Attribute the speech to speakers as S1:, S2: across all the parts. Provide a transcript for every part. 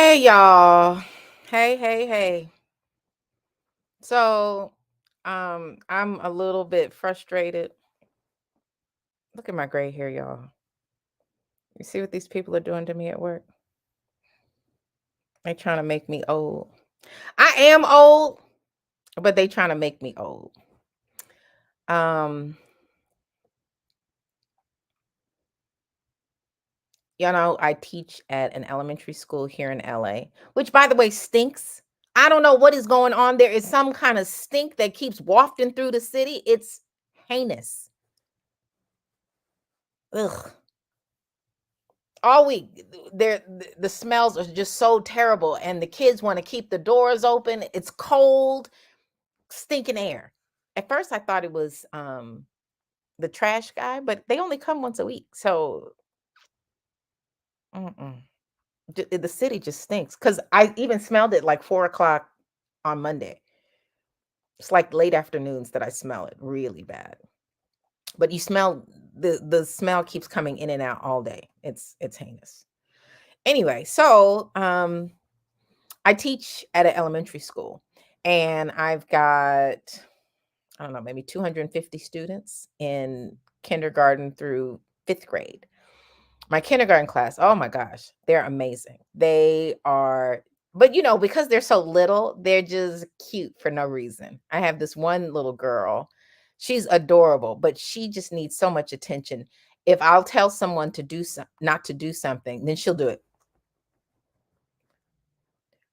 S1: Hey y'all. Hey. So, I'm a little bit frustrated. Look at my gray hair, y'all. You see what these people are doing to me at work? They trying to make me old. I am old, but they trying to make me old. Um, I teach at an elementary school here in LA, which by the way stinks. I don't know what is going on. There is some kind of stink that keeps wafting through the city. It's heinous. Ugh. All week the smells are just so terrible and the kids want to keep the doors open. It's cold, stinking air. At first I thought it was the trash guy, but they only come once a week. So mm-mm. The city just stinks because I even smelled it like 4 o'clock on Monday. It's like late afternoons that I smell it really bad. But you smell the smell keeps coming in and out all day. It's heinous. Anyway, so I teach at an elementary school and I've got, I don't know, maybe 250 students in kindergarten through fifth grade. My kindergarten class, oh my gosh, they're amazing. They are, but because they're so little, they're just cute for no reason. I have this one little girl. She's adorable, but she just needs so much attention. If I'll tell someone to do not to do something, then she'll do it.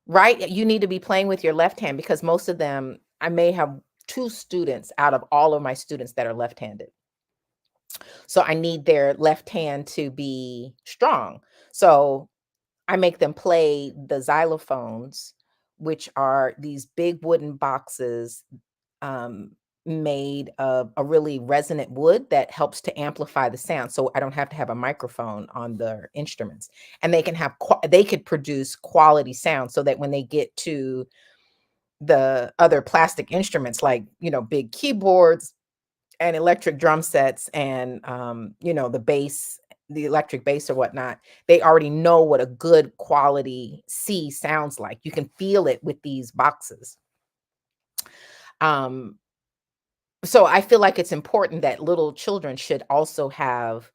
S1: Right? You need to be playing with your left hand because most of them, I may have 2 students out of all of my students that are left-handed. So I need their left hand to be strong. So I make them play the xylophones, which are these big wooden boxes um, made of a really resonant wood that helps to amplify the sound. So I don't have to have a microphone on the instruments, and they can they could produce quality sound so that when they get to the other plastic instruments like big keyboards and electric drum sets and the bass, the electric bass or whatnot, they already know what a good quality C sounds like. You can feel it with these boxes. um so I feel like it's important that little children should also have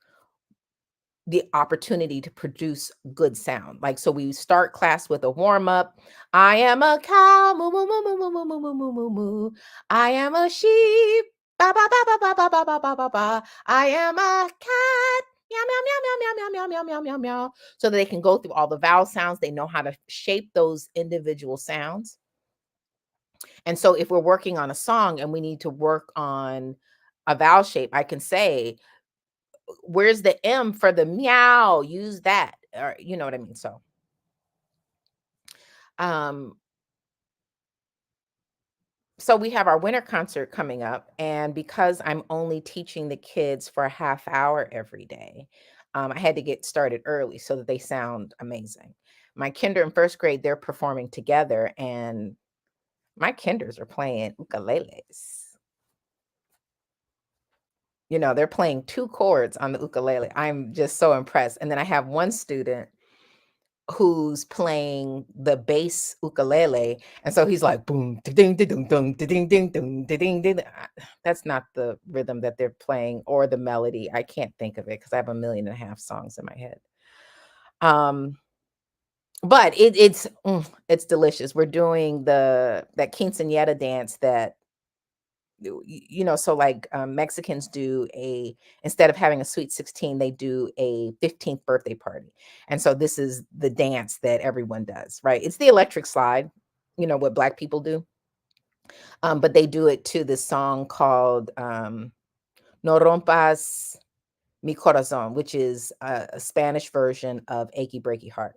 S1: the opportunity to produce good sound. Like, so we start class with a warm up. I am a cow, moo moo moo moo moo moo moo moo moo moo moo. I am a sheep, ba ba ba ba ba ba ba ba ba ba ba. I am a cat, meow meow meow meow meow meow meow meow meow meow. So that they can go through all the vowel sounds. They know how to shape those individual sounds. And so if we're working on a song and we need to work on a vowel shape, I can say, where's the M for the meow? Use that. Or you know what I mean? Um, so we have our winter concert coming up, and because I'm only teaching the kids for a half hour every day, I had to get started early so that they sound amazing. My kinder and first grade, they're performing together, and my kinders are playing ukuleles. They're playing 2 chords on the ukulele. I'm just so impressed. And then I have one student who's playing the bass ukulele, and so he's like, boom, ding, ding, ding, ding, ding, ding, ding, ding, ding. That's not the rhythm that they're playing or the melody. I can't think of it because I have a million and a half songs in my head. Um, but it's delicious. We're doing that quinceañera dance that so like Mexicans do a instead of having a sweet 16, they do a 15th birthday party. And so this is the dance that everyone does, right? It's the electric slide, what black people do. But they do it to this song called No Rompas Mi Corazon, which is a Spanish version of Achy Breaky Heart.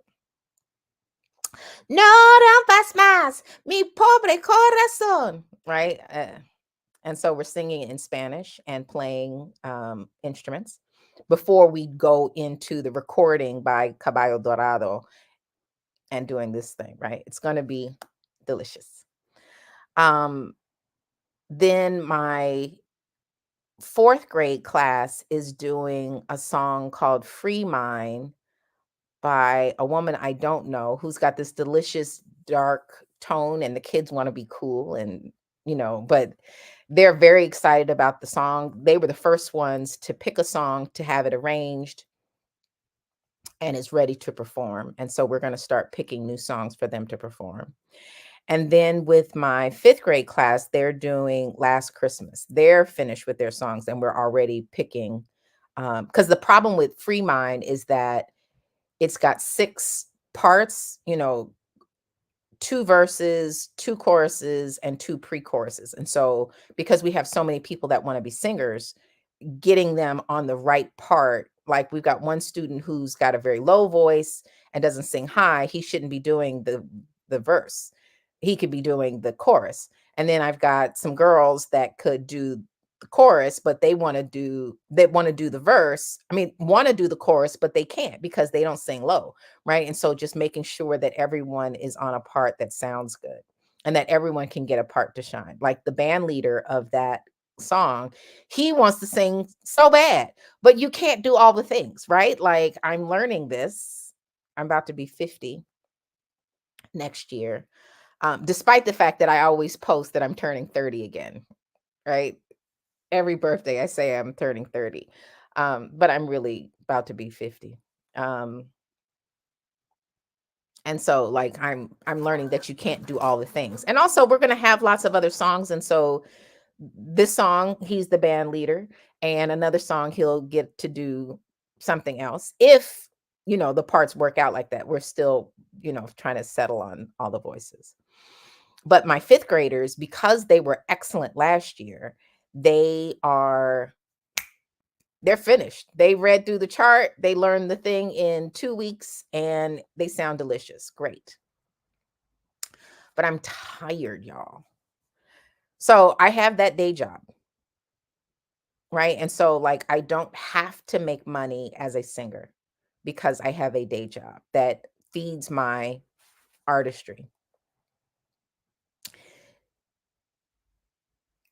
S1: No rompas más mi pobre corazón, right? And so we're singing in Spanish and playing instruments before we go into the recording by Caballo Dorado and doing this thing, right? It's going to be delicious. Um, then my fourth grade class is doing a song called Free Mind by a woman I don't know who's got this delicious dark tone, and the kids want to be cool, and but they're very excited about the song. They were the first ones to pick a song to have it arranged and is ready to perform. And so we're going to start picking new songs for them to perform. And then with my fifth grade class, they're doing Last Christmas. They're finished with their songs, and we're already picking. Because the problem with Free Mind is that it's got 6 parts, 2 verses, 2 choruses, and 2 pre-choruses. And so, because we have so many people that want to be singers, getting them on the right part. Like, we've got one student who's got a very low voice and doesn't sing high. He shouldn't be doing the verse. He could be doing the chorus. And then I've got some girls that could do the chorus, but they want to do the verse. I mean, want to do the chorus, but they can't because they don't sing low, right? And so just making sure that everyone is on a part that sounds good and that everyone can get a part to shine. Like the band leader of that song, he wants to sing so bad, but you can't do all the things, right? Like, I'm learning this. I'm about to be 50 next year. Despite the fact that I always post that I'm turning 30 again, right? Every birthday I say I'm turning 30. But I'm really about to be 50. Um, and so, like, I'm learning that you can't do all the things. And also we're gonna have lots of other songs. And so this song, he's the band leader, and another song he'll get to do something else. If the parts work out like that, we're still, trying to settle on all the voices. But my fifth graders, because they were excellent last year, they are they're finished. They read through the chart, they learned the thing in 2 weeks, and they sound delicious. Great. But I'm tired, y'all. So I have that day job, right? And so, like, I don't have to make money as a singer because I have a day job that feeds my artistry.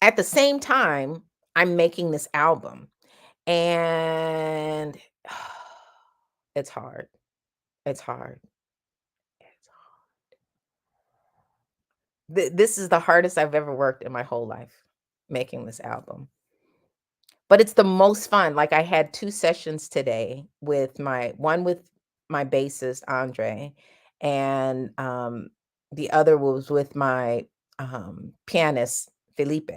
S1: At the same time, I'm making this album, and it's hard. It's hard. It's this is the hardest I've ever worked in my whole life, making this album. But it's the most fun. Like, I had 2 sessions today with my bassist, Andre, and, the other was with my, pianist, Felipe.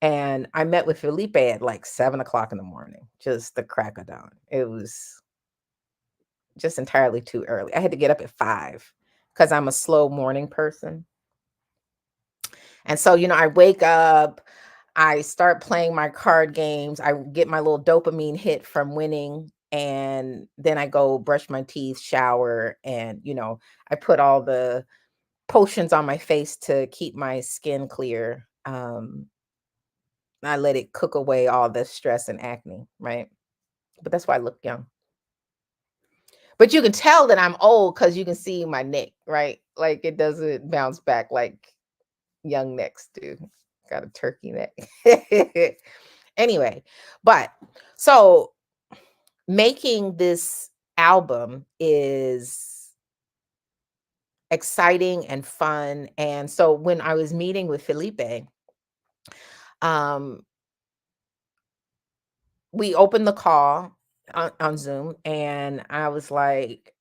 S1: And I met with Felipe at, like, 7 o'clock in the morning, just the crack of dawn. It was just entirely too early. I had to get up at 5 because 'cause I'm a slow morning person. And so, I wake up, I start playing my card games, I get my little dopamine hit from winning, and then I go brush my teeth, shower, and, I put all the potions on my face to keep my skin clear. I let it cook away all the stress and acne, right? But that's why I look young. But you can tell that I'm old because you can see my neck, right? Like, it doesn't bounce back like young necks do. Got a turkey neck. Anyway, but so making this album is exciting and fun. And so when I was meeting with Felipe, um, we opened the call on Zoom, and I was like,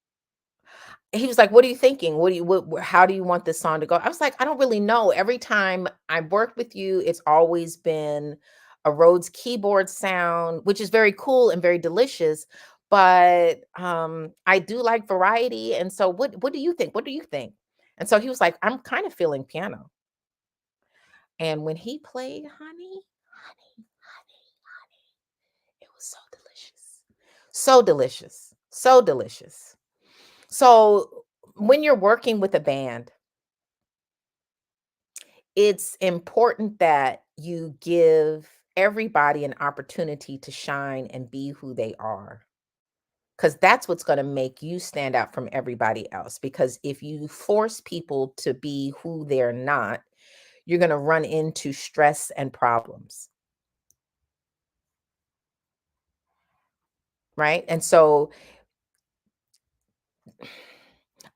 S1: he was like, "What are you thinking? What do you how do you want this song to go?" I was like, "I don't really know. Every time I've worked with you, it's always been a Rhodes keyboard sound, which is very cool and very delicious, but I do like variety. And so what do you think? What do you think?" And so he was like, "I'm kind of feeling piano." And when he played, honey, it was so delicious. So delicious. So delicious. So when you're working with a band, it's important that you give everybody an opportunity to shine and be who they are. Because that's what's going to make you stand out from everybody else. Because if you force people to be who they're not, you're going to run into stress and problems. Right. And so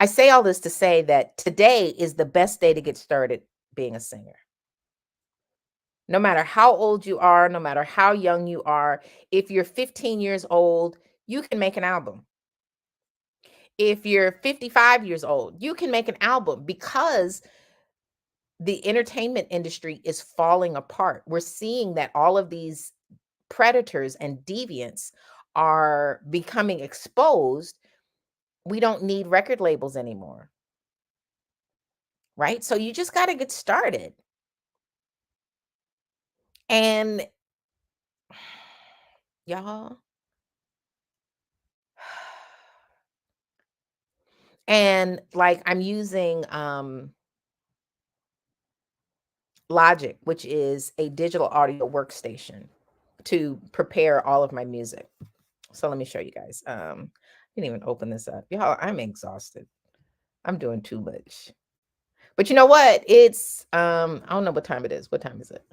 S1: I say all this to say that today is the best day to get started being a singer. No matter how old you are, no matter how young you are, if you're 15 years old, you can make an album. If you're 55 years old, you can make an album because the entertainment industry is falling apart. We're seeing that all of these predators and deviants are becoming exposed. We don't need record labels anymore, right? So you just got to get started. And y'all, and like I'm using Logic, which is a digital audio workstation to prepare all of my music. So let me show you guys. Didn't even open this up. Y'all, I'm exhausted. I'm doing too much. But you know what? It's I don't know what time it is. What time is it?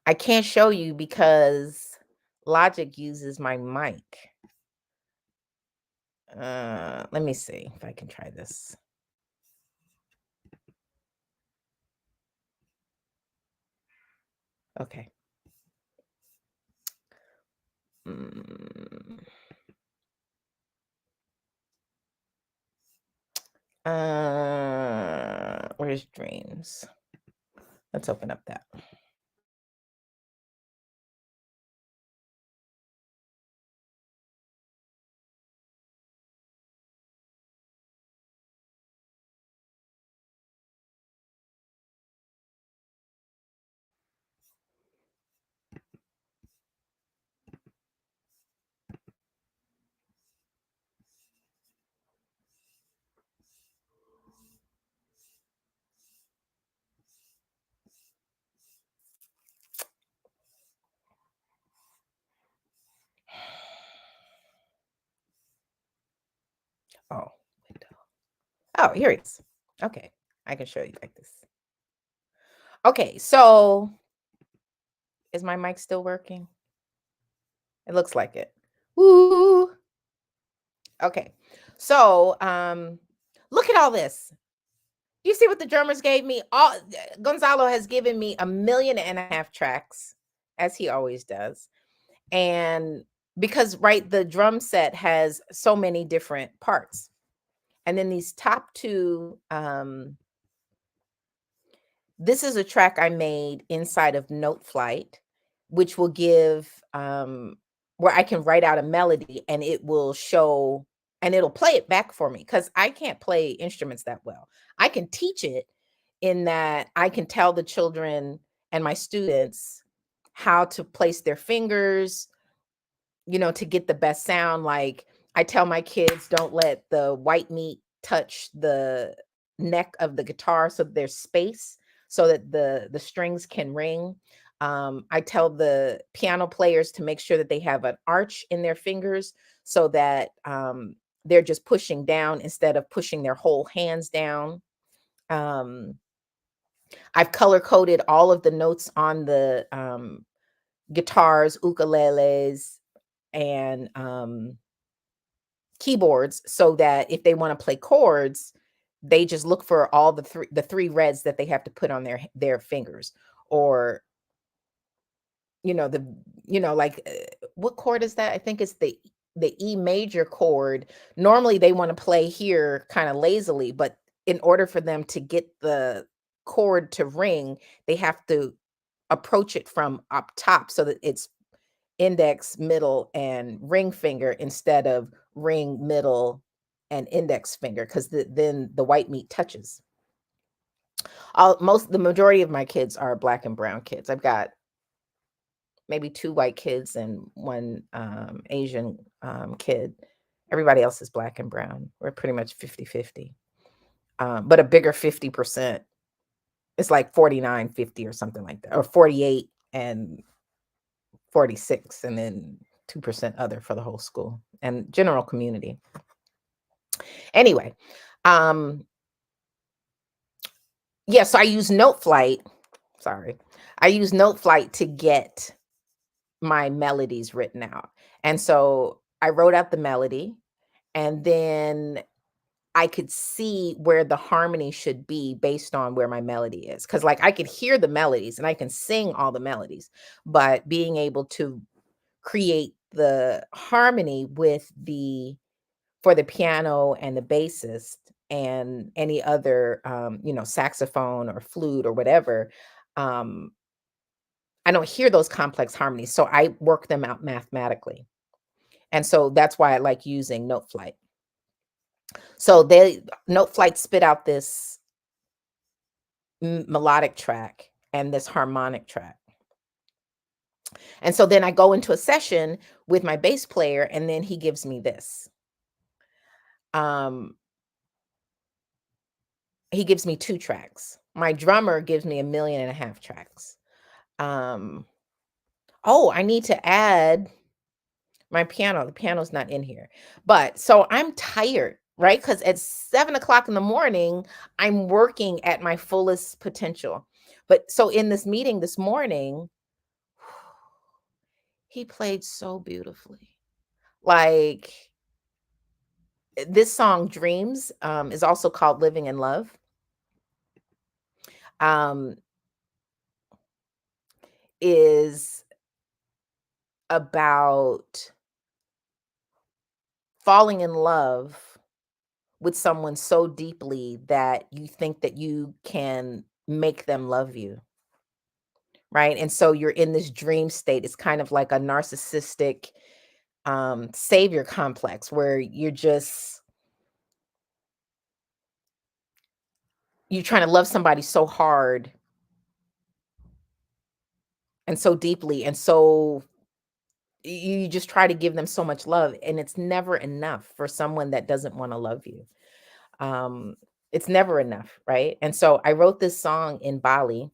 S1: I can't show you because Logic uses my mic. Let me see if I can try this. Okay. Mm. Where's Dreams? Let's open up that. Oh, window. Oh, here it is. Okay, I can show you like this. Okay, so is my mic still working? It looks like it. Woo! Okay, so look at all this. You see what the drummers gave me? All Gonzalo has given me 1.5 million tracks, as he always does. And because right, the drum set has so many different parts. And then these top two, this is a track I made inside of Note Flight, which will give where I can write out a melody and it will show and it'll play it back for me because I can't play instruments that well. I can teach it in that I can tell the children and my students how to place their fingers, to get the best sound. Like I tell my kids, don't let the white meat touch the neck of the guitar so that there's space so that the strings can ring. I tell the piano players to make sure that they have an arch in their fingers so that they're just pushing down instead of pushing their whole hands down. Um, I've color coded all of the notes on the guitars, ukuleles, and keyboards so that if they want to play chords, they just look for all the three reds that they have to put on their fingers, or the like what chord is that? I think it's the E major chord. Normally they want to play here kind of lazily, but in order for them to get the chord to ring, they have to approach it from up top so that it's index, middle, and ring finger instead of ring, middle, and index finger, because then the white meat touches. The majority of my kids are black and brown kids. I've got maybe two white kids and one Asian kid. Everybody else is black and brown. We're pretty much 50-50. But a bigger 50%. It's like 49-50 or something like that, or 48 and 46, and then 2% other for the whole school and general community. Anyway, um, yeah, so I use Noteflight. Sorry. I use Noteflight to get my melodies written out. And so I wrote out the melody, and then I could see where the harmony should be based on where my melody is. Cause like I could hear the melodies and I can sing all the melodies, but being able to create the harmony with the for the piano and the bassist and any other saxophone or flute or whatever, um, I don't hear those complex harmonies. So I work them out mathematically. And so that's why I like using Noteflight. So they Noteflight spit out this melodic track and this harmonic track. And so then I go into a session with my bass player, and then he gives me this. Um, he gives me 2 tracks. My drummer gives me 1.5 million tracks. Um, oh, I need to add my piano. The piano's not in here. But so I'm tired, right? Because at 7 o'clock in the morning, I'm working at my fullest potential. But so in this meeting this morning, he played so beautifully. Like this song Dreams is also called Living in Love. Um, is about falling in love with someone so deeply that you think that you can make them love you, right? And so you're in this dream state. It's kind of like a narcissistic savior complex where you're trying to love somebody so hard and so deeply and so you just try to give them so much love, and it's never enough for someone that doesn't want to love you. um it's never enough, right? And so I wrote this song in Bali.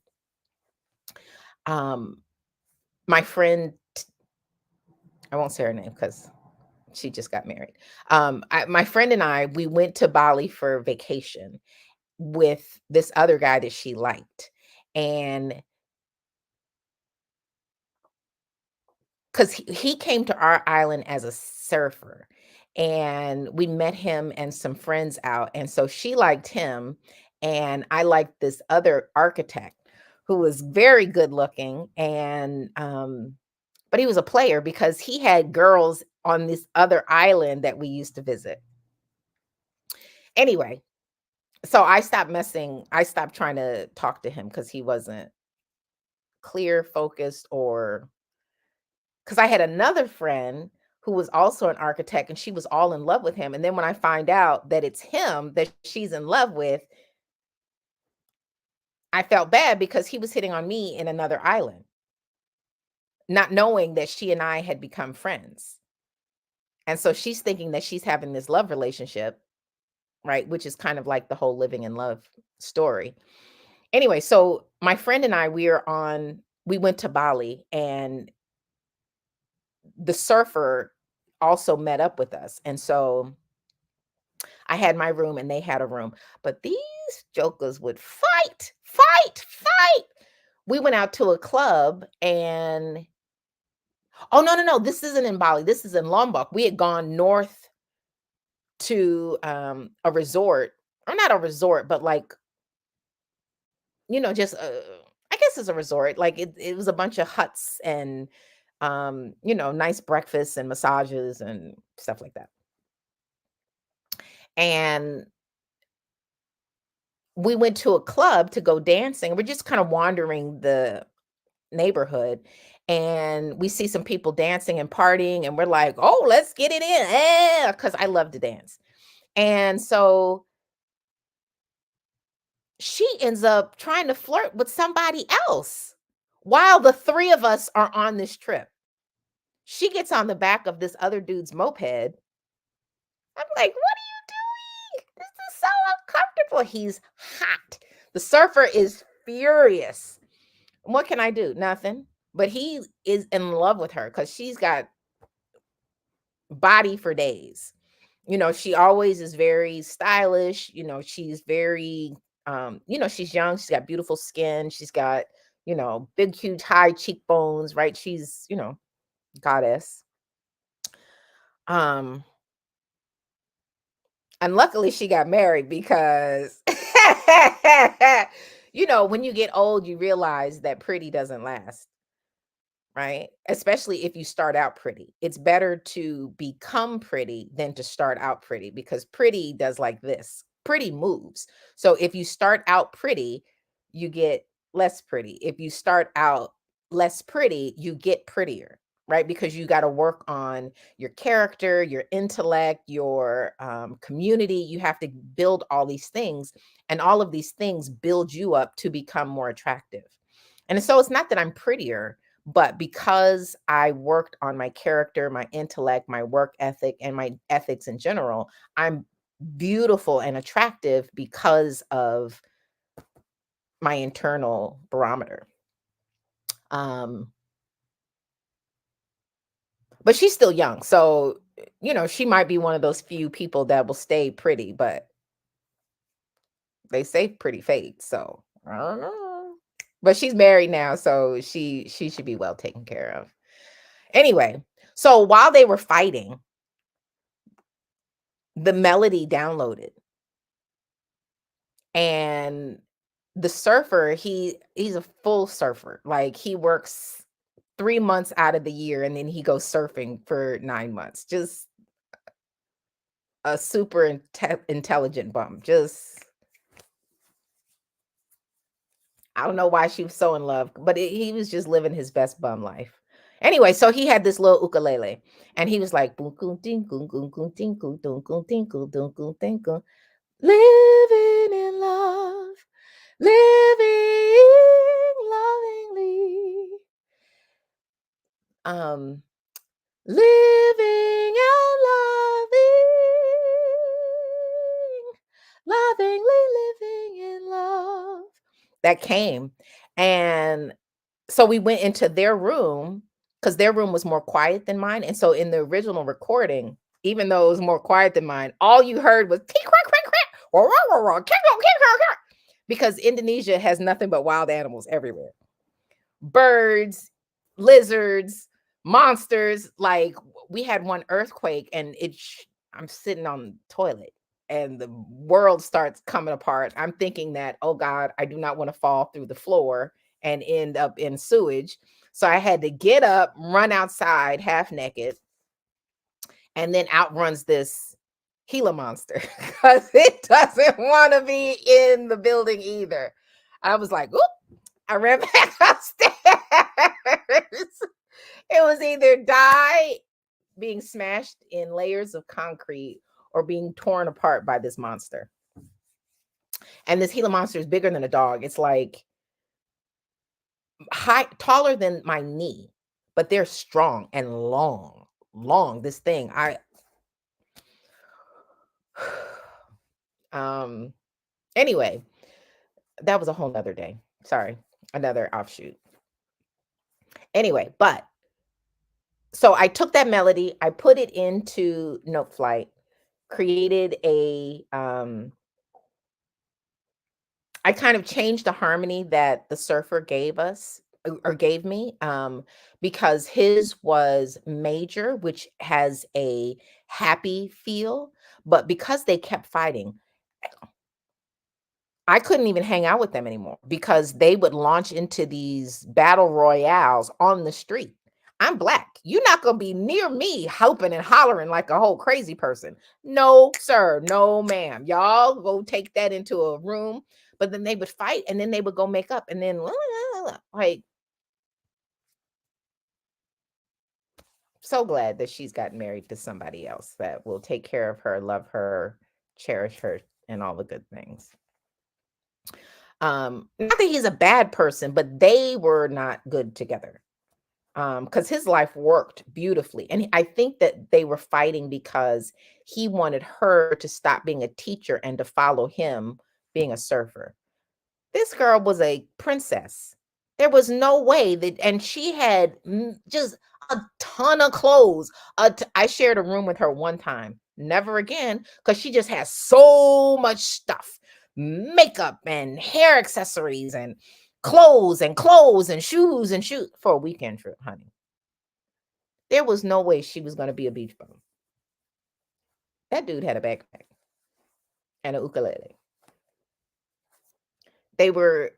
S1: um my friend, I won't say her name because she just got married. My friend and I, we went to Bali for vacation with this other guy that she liked, and because he came to our island as a surfer, and we met him and some friends out, and so she liked him, and I liked this other architect who was very good looking, and but he was a player because he had girls on this other island that we used to visit. Anyway, so I stopped trying to talk to him because he wasn't clear, focused, or because I had another friend who was also an architect and she was all in love with him. And then when I find out that it's him that she's in love with, I felt bad because he was hitting on me in another island, not knowing that she and I had become friends. And so she's thinking that she's having this love relationship, right? Which is kind of like the whole living in love story. Anyway, so my friend and I, we went to Bali, and the surfer also met up with us. And so I had my room and they had a room, but these jokers would fight, fight, fight. We went out to a club and oh no, no, no, this isn't in Bali. This is in Lombok. We had gone north to a resort, or not a resort, but like, just I guess it's a resort. Like it was a bunch of huts and nice breakfasts and massages and stuff like that. And we went to a club to go dancing. We're just kind of wandering the neighborhood, and we see some people dancing and partying, and we're like, "Oh, let's get it in." Cuz I love to dance. And so she ends up trying to flirt with somebody else while the 3 of us are on this trip. She gets on the back of this other dude's moped. I'm like, "What are you doing? This is so uncomfortable." He's hot. The surfer is furious. What can I do? Nothing. But he is in love with her because she's got body for days. She always is very stylish. She's very, she's young. She's got beautiful skin. She's got, big, huge, high cheekbones, right? She's, goddess. Um, and luckily she got married because, when you get old, you realize that pretty doesn't last. Right? Especially if you start out pretty. It's better to become pretty than to start out pretty because pretty does like this. Pretty moves. So if you start out pretty, you get less pretty. If you start out less pretty, you get prettier, right? Because you got to work on your character, your intellect, your community. You have to build all these things, and all of these things build you up to become more attractive. And so it's not that I'm prettier, but because I worked on my character, my intellect, my work ethic, and my ethics in general, I'm beautiful and attractive because of my internal barometer. Um, but she's still young. So, she might be one of those few people that will stay pretty, but they say pretty fades. So I don't know. But she's married now, so she should be well taken care of. Anyway, so while they were fighting, the melody downloaded, and the surfer, he's a full surfer. Like, he works 3 months out of the year, and then he goes surfing for 9 months. Just a super intelligent bum. Just I don't know why she was so in love, but he was just living his best bum life. Anyway, so he had this little ukulele, and he was like, "Boom, boom, ding, boom, boom, boom, ding, boom, boom, boom, ding, boom, boom, boom, ding, boom." Living in love, living lovingly, um, living and lovingly living in love. That came, and so we went into their room because their room was more quiet than mine, and so in the original recording, even though it was more quiet than mine, all you heard was "Tick, quack, quack, quack, wah, wah, wah, wah, kick, kick, kick, kick," because Indonesia has nothing but wild animals everywhere. Birds, lizards, monsters. Like, we had one earthquake, and I'm sitting on the toilet and the world starts coming apart. I'm thinking that, oh God, I do not want to fall through the floor and end up in sewage. So I had to get up, run outside half naked, and then out runs this Gila monster because it doesn't want to be in the building either. I was like, oop, I ran back upstairs. It was either die being smashed in layers of concrete or being torn apart by this monster. And this Gila monster is bigger than a dog. It's like taller than my knee, but they're strong and long. Long. This thing, um, anyway, that was a whole nother day. Sorry, another offshoot. Anyway, but so I took that melody, I put it into Noteflight, created I kind of changed the harmony that the surfer gave us or gave me, because his was major, which has a happy feel, but because they kept fighting, I couldn't even hang out with them anymore because they would launch into these battle royales on the street. I'm black. You're not going to be near me hoping and hollering like a whole crazy person. No, sir. No, ma'am. Y'all go take that into a room. But then they would fight and then they would go make up. And then, like, so glad that she's gotten married to somebody else that will take care of her, love her, cherish her, and all the good things. Not that he's a bad person, but they were not good together. Because his life worked beautifully. And I think that they were fighting because he wanted her to stop being a teacher and to follow him being a surfer. This girl was a princess. There was no way that, and she had just a ton of clothes. I shared a room with her one time. never again, because she just has so much stuff, makeup and hair accessories and clothes and shoes for a weekend trip, honey. There was no way she was going to be a beach bum. That dude had a backpack and a ukulele. They were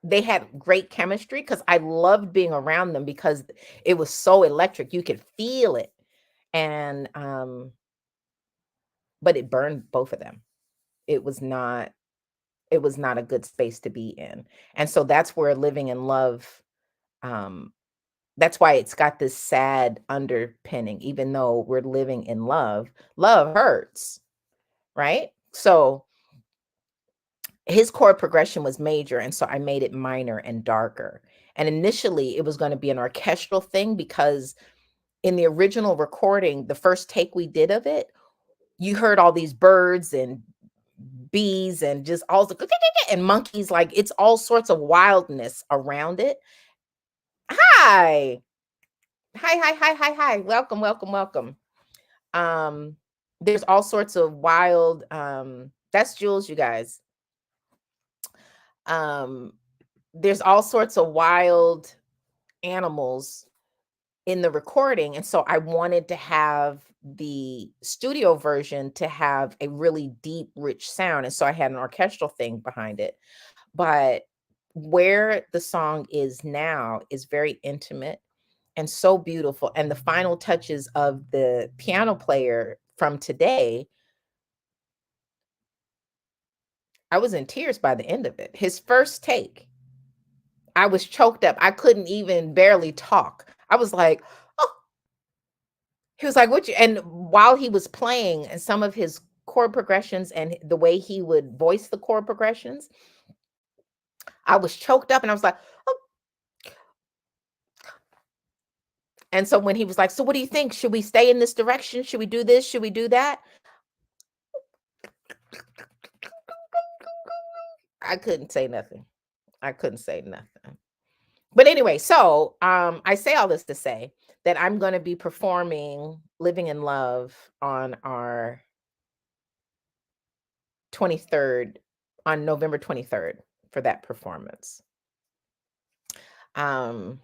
S1: they had great chemistry because I loved being around them because it was so electric. You could feel it. And but it burned both of them. It was not it was not a good space to be in. And so that's where living in love, um that's why it's got this sad underpinning. Even though we're living in love, love hurts, right? So his chord progression was major, and so I made it minor and darker. And initially, it was gonna be an orchestral thing because in the original recording, the first take we did of it, you heard all these birds and bees and just all the and monkeys, like, it's all sorts of wildness around it. Hi. Hi, hi, hi, hi, hi. Welcome, welcome, welcome. Um, there's all sorts of wild, that's Jules, you guys. Um, there's all sorts of wild animals in the recording, and so I wanted to have the studio version to have a really deep, rich sound, and so I had an orchestral thing behind it. But where the song is now is very intimate and so beautiful, and the final touches of the piano player from today, I was in tears by the end of it. His first take, I was choked up. I couldn't even barely talk. I was like, "Oh." He was like, "What you," and while he was playing and some of his chord progressions and the way he would voice the chord progressions, I was choked up and I was like, "Oh." And so when he was like, "So what do you think? Should we stay in this direction? Should we do this? Should we do that?" I couldn't say nothing. I couldn't say nothing. But anyway, so I say all this to say that I'm going to be performing Living in Love on our 23rd, on November 23rd for that performance. Um,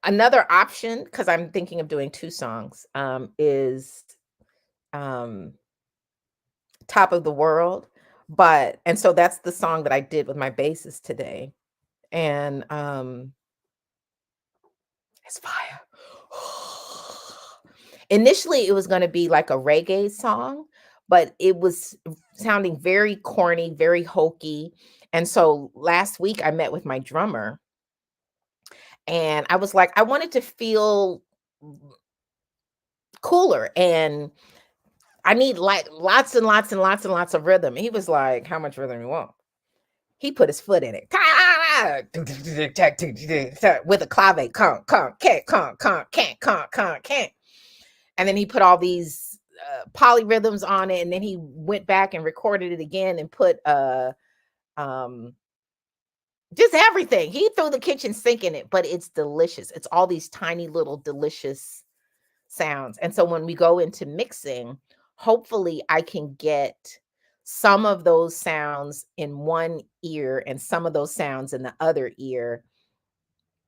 S1: Another option, because I'm thinking of doing 2 songs, is, um, Top of the World, but and so that's the song that I did with my bassist today, and, it's fire. Initially, it was gonna be like a reggae song, but it was sounding very corny, very hokey, and so last week, I met with my drummer, and I was like, "I wanted to feel cooler, and I need, like, lots and lots and lots and lots of rhythm." He was like, "How much rhythm you want?" He put his foot in it. With a clave, conk, conk, can't, conk, conk, can't, conk, conk, can't. And then he put all these polyrhythms on it, and then he went back and recorded it again and put um just everything. He threw the kitchen sink in it, but it's delicious. It's all these tiny little delicious sounds. And so when we go into mixing, hopefully I can get some of those sounds in one ear and some of those sounds in the other ear.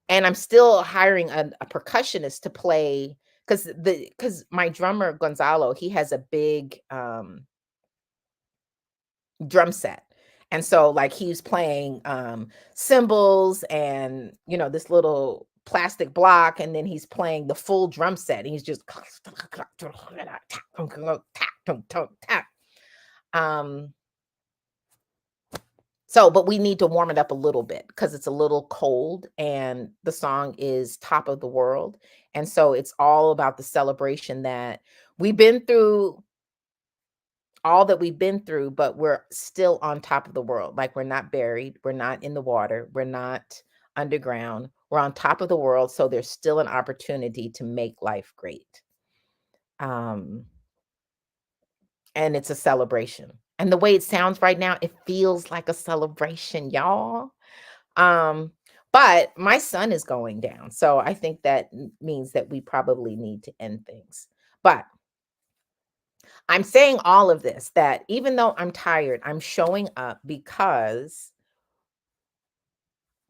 S1: And I'm still hiring a percussionist to play because my drummer Gonzalo, he has a big drum set. And so like he's playing cymbals and this little plastic block, and then he's playing the full drum set. And he's just um so but we need to warm it up a little bit because it's a little cold, and the song is Top of the World. And so it's all about the celebration that we've been through, all that we've been through, but we're still on top of the world. Like, we're not buried, we're not in the water, we're not underground, we're on top of the world. So there's still an opportunity to make life great. Um, and it's a celebration. And the way it sounds right now, it feels like a celebration, y'all. Um, But my sun is going down. So I think that means that we probably need to end things. But I'm saying all of this that even though I'm tired, I'm showing up because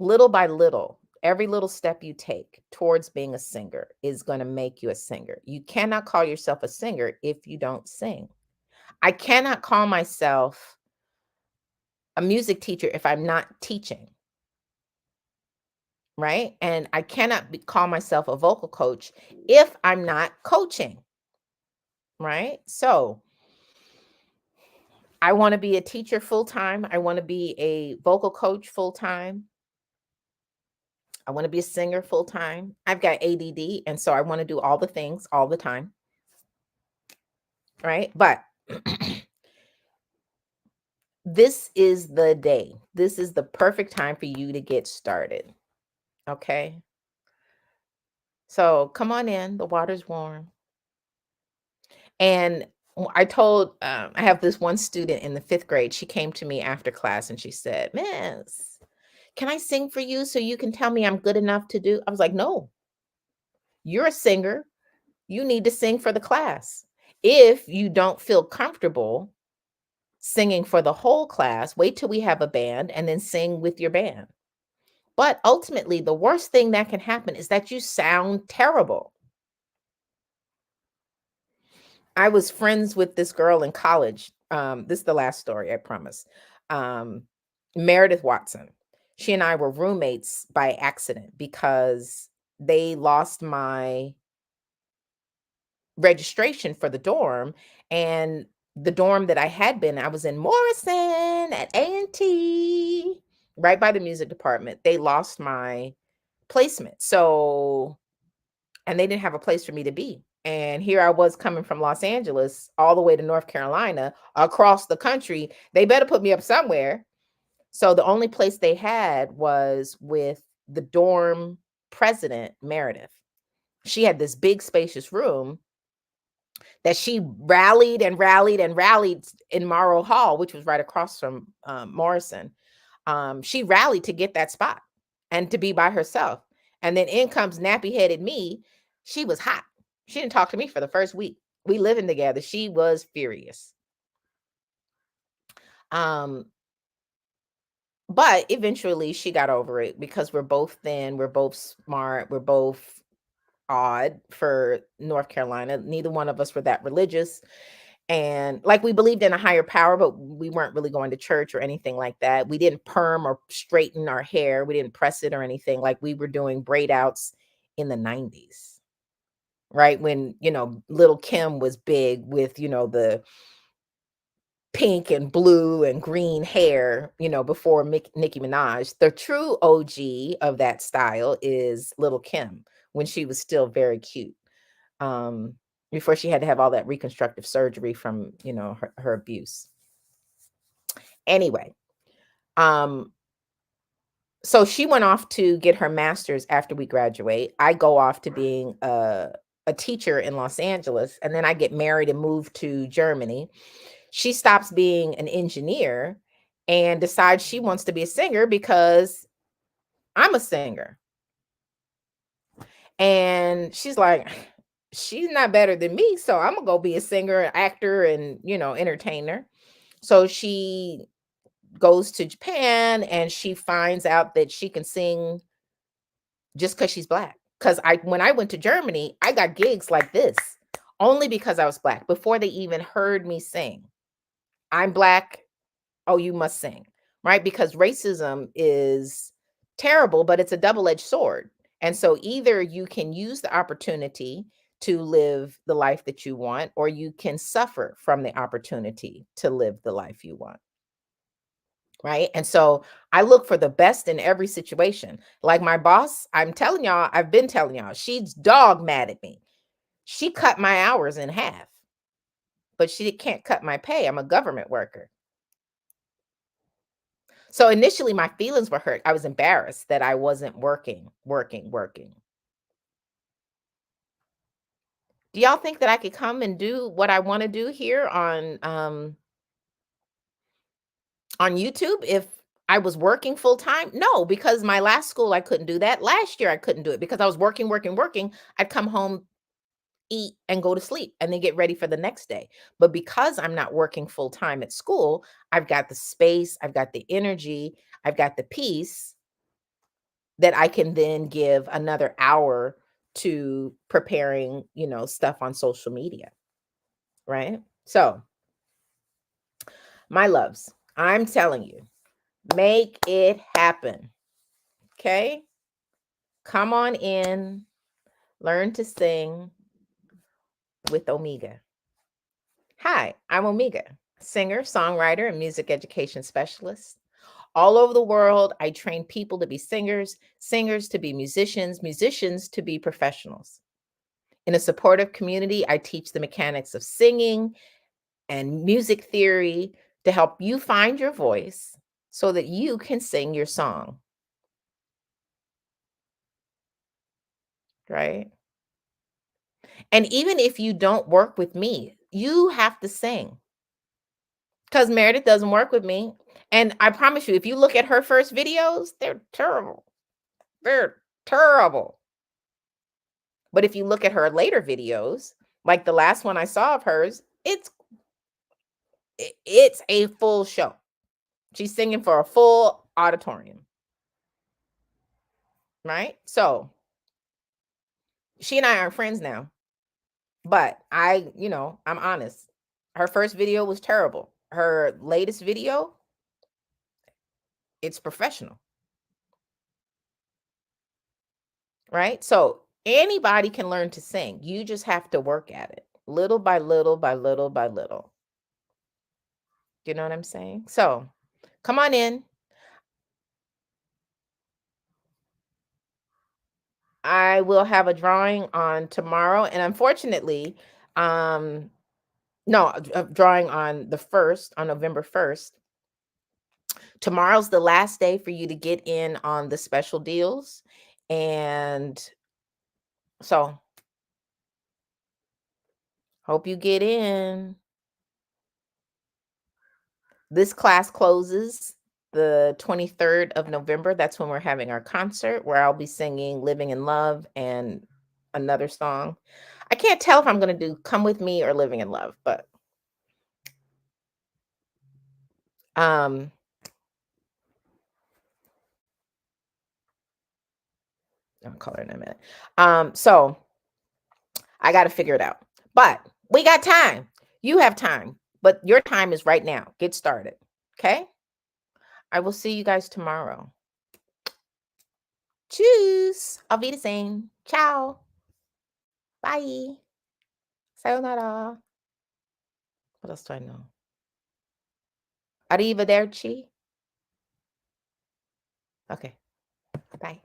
S1: little by little, every little step you take towards being a singer is going to make you a singer. You cannot call yourself a singer if you don't sing. I cannot call myself a music teacher if I'm not teaching, right? And I cannot call myself a vocal coach if I'm not coaching, right? So I want to be a teacher full time. I want to be a vocal coach full time. I want to be a singer full time. I've got ADD, and so I want to do all the things all the time, right? But this is the day. This is the perfect time for you to get started. Okay. So come on in. The water's warm. And I have this one student in the fifth grade. She came to me after class and she said, Miss, can I sing for you so you can tell me I'm good enough to do? I was like, no, you're a singer. You need to sing for the class. If you don't feel comfortable singing for the whole class, wait till we have a band and then sing with your band. But ultimately, the worst thing that can happen is that you sound terrible. I was friends with this girl in college. This is the last story, I promise. Um, Meredith Watson. She and I were roommates by accident because they lost my registration for the dorm, and the dorm that I had been, I was in Morrison at A&T, right by the music department. They lost my placement. So, and they didn't have a place for me to be. And here I was coming from Los Angeles all the way to North Carolina, across the country. They better put me up somewhere. So the only place they had was with the dorm president, Meredith. She had this big spacious room that she rallied and rallied and rallied in Morrow Hall, which was right across from Morrison. She rallied to get that spot and to be by herself. And then in comes nappy headed me. She was hot. She didn't talk to me for the first week. We living together. She was furious. Um, but eventually she got over it because we're both thin, we're both smart, we're both odd for North Carolina. Neither one of us were that religious. And like we believed in a higher power, but we weren't really going to church or anything like that. We didn't perm or straighten our hair. We didn't press it or anything. Like we were doing braid outs in the 90s, right? When, little Kim was big with, the pink and blue and green hair, before Nicki Minaj. The true OG of that style is little Kim when she was still very cute. Um, Before she had to have all that reconstructive surgery from, her abuse. Anyway, um, so she went off to get her master's after we graduate. I go off to being a teacher in Los Angeles, and then I get married and move to Germany. She stops being an engineer and decides she wants to be a singer because I'm a singer. And she's like, she's not better than me, so I'm gonna go be a singer, actor, and entertainer. So she goes to Japan and she finds out that she can sing just because she's black. Because when I went to Germany, I got gigs like this only because I was black before they even heard me sing. I'm black. Oh, you must sing, right? Because racism is terrible, but it's a double-edged sword. And so either you can use the opportunity to live the life that you want, or you can suffer from the opportunity to live the life you want. Right. And so I look for the best in every situation. Like my boss, I'm telling y'all, I've been telling y'all, she's dog mad at me. She cut my hours in half, but she can't cut my pay. I'm a government worker. So initially my feelings were hurt. I was embarrassed that I wasn't working. Do y'all think that I could come and do what I want to do here on YouTube if I was working full time? No, because my last school, I couldn't do that. Last year, I couldn't do it because I was working, working, working. I'd come home, eat, and go to sleep and then get ready for the next day. But because I'm not working full time at school, I've got the space, I've got the energy, I've got the peace that I can then give another hour to preparing, stuff on social media, right? So, my loves, I'm telling you, make it happen. Okay? Come on in, learn to sing with Omega. Hi, I'm Omega, singer, songwriter, and music education specialist. All over the world, I train people to be singers, singers to be musicians, musicians to be professionals. In a supportive community, I teach the mechanics of singing and music theory to help you find your voice so that you can sing your song, right? And even if you don't work with me, you have to sing because Meredith doesn't work with me. And I promise you, if you look at her first videos, they're terrible. They're terrible. But if you look at her later videos, like the last one I saw of hers, it's a full show. She's singing for a full auditorium, right? So she and I aren't friends now, but I'm honest. Her first video was terrible. Her latest video, it's professional, right? So anybody can learn to sing. You just have to work at it little by little by little by little. You know what I'm saying? So come on in. I will have a drawing on tomorrow. And unfortunately, um, no, a drawing on the 1st, on November 1st. Tomorrow's the last day for you to get in on the special deals. And so hope you get in. This class closes the 23rd of November. That's when we're having our concert where I'll be singing Living in Love and another song. I can't tell if I'm going to do Come With Me or Living in Love, but um I'll call her in a minute. So I got to figure it out. But we got time. You have time, but your time is right now. Get started. Okay? I will see you guys tomorrow. Tschüss. Auf Wiedersehen. Ciao. Bye. Sayonara. What else do I know? Arrivederci. Okay. Bye.